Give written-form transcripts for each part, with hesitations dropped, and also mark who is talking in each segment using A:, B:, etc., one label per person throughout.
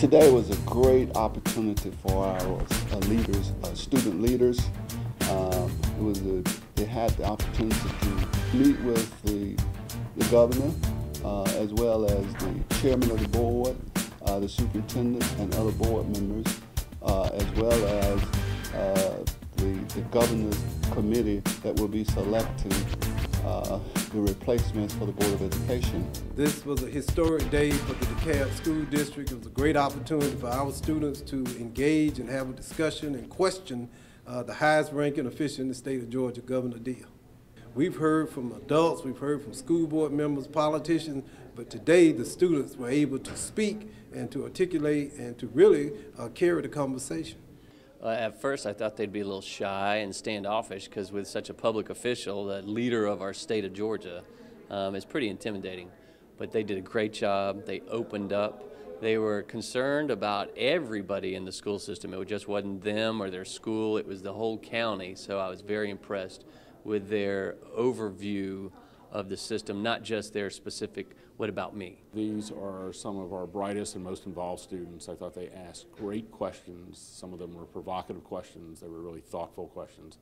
A: Today was a great opportunity for our leaders, student leaders. They had the opportunity to meet with the governor, as well as the chairman of the board, the superintendent, and other board members, as well as the governor's committee that will be selecting the replacements for the Board of Education.
B: This was a historic day for the DeKalb School District. It was a great opportunity for our students to engage and have a discussion and question the highest ranking official in the state of Georgia, Governor Deal. We've heard from adults, we've heard from school board members, politicians, but today the students were able to speak and to articulate and to really carry the conversation.
C: At first I thought they'd be a little shy and standoffish because with such a public official, the leader of our state of Georgia, is pretty intimidating. But they did a great job. They opened up. They were concerned about everybody in the school system. It just wasn't them or their school, it was the whole county. So I was very impressed with their overview of the system, not just their specific, what about me?
D: These are some of our brightest and most involved students. I thought they asked great questions. Some of them were provocative questions. They were really thoughtful questions.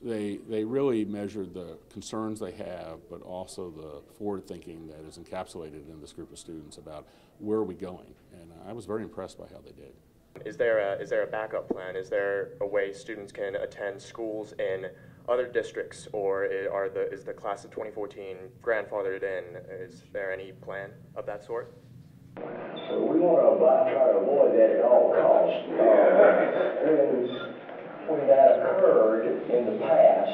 D: They really measured the concerns they have, but also the forward thinking that is encapsulated in this group of students about where are we going. And I was very impressed by how they did.
E: Is there a backup plan? Is there a way students can attend schools in other districts, or is the class of 2014 grandfathered in? Is there any plan of that sort?
F: So we want to try to avoid that at all costs. When that occurred in the past,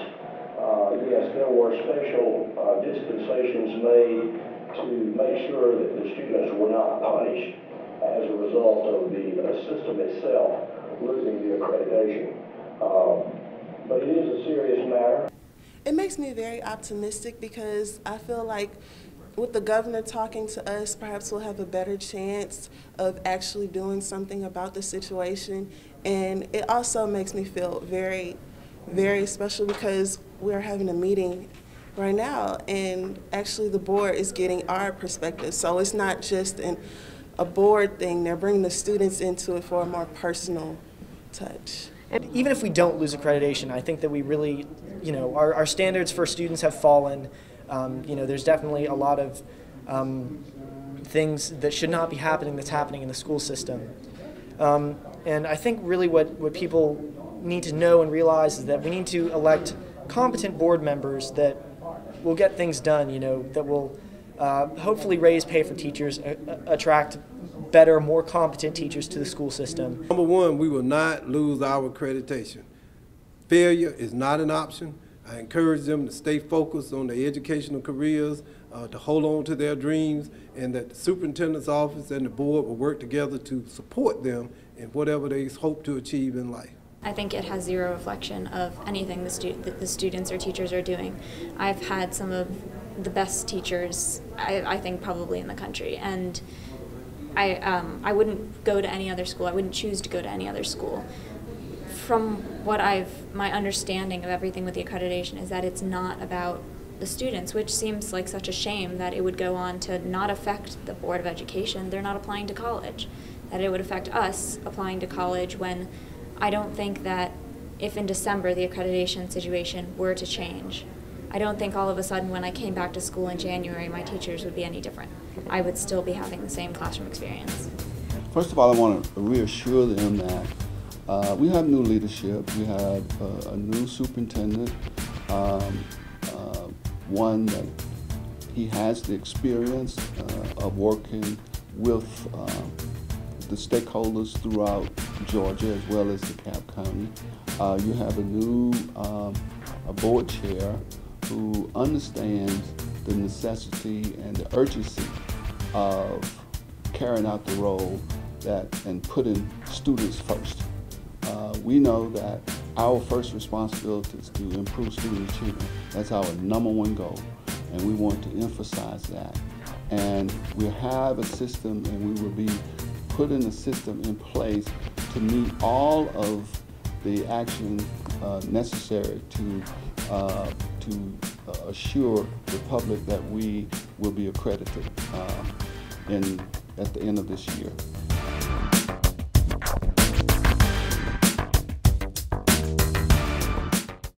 F: yes, there were special dispensations made to make sure that the students were not punished as a result of the system itself losing the accreditation. But it is a serious matter.
G: It makes me very optimistic because I feel like with the governor talking to us, perhaps we'll have a better chance of actually doing something about the situation. And it also makes me feel very, very special because we're having a meeting right now and actually the board is getting our perspective. So it's not just a board thing, they're bringing the students into it for a more personal touch.
H: And even if we don't lose accreditation, I think that we really, our standards for students have fallen. There's definitely a lot of things that should not be happening that's happening in the school system. And I think really what people need to know and realize is that we need to elect competent board members that will get things done, that will hopefully raise pay for teachers, attract better, more competent teachers to the school system.
B: Number one, we will not lose our accreditation. Failure is not an option. I encourage them to stay focused on their educational careers, to hold on to their dreams, and that the superintendent's office and the board will work together to support them in whatever they hope to achieve in life.
I: I think it has zero reflection of anything that the students or teachers are doing. I've had some of the best teachers, I think, probably in the country, and I wouldn't go to any other school. I wouldn't choose to go to any other school. From my understanding of everything with the accreditation is that it's not about the students, which seems like such a shame that it would go on to not affect the Board of Education. They're not applying to college. That it would affect us applying to college when I don't think that if in December the accreditation situation were to change, I don't think all of a sudden when I came back to school in January my teachers would be any different. I would still be having the same classroom experience.
A: First of all, I want to reassure them that we have new leadership. We have a new superintendent, one that he has the experience of working with the stakeholders throughout Georgia as well as DeKalb County. You have a new a board chair who understands the necessity and the urgency of carrying out the role and putting students first. We know that our first responsibility is to improve student achievement. That's our #1 goal, and we want to emphasize that. And we have a system, and we will be putting a system in place to meet all of the action necessary to assure the public that we will be accredited at the end of this year.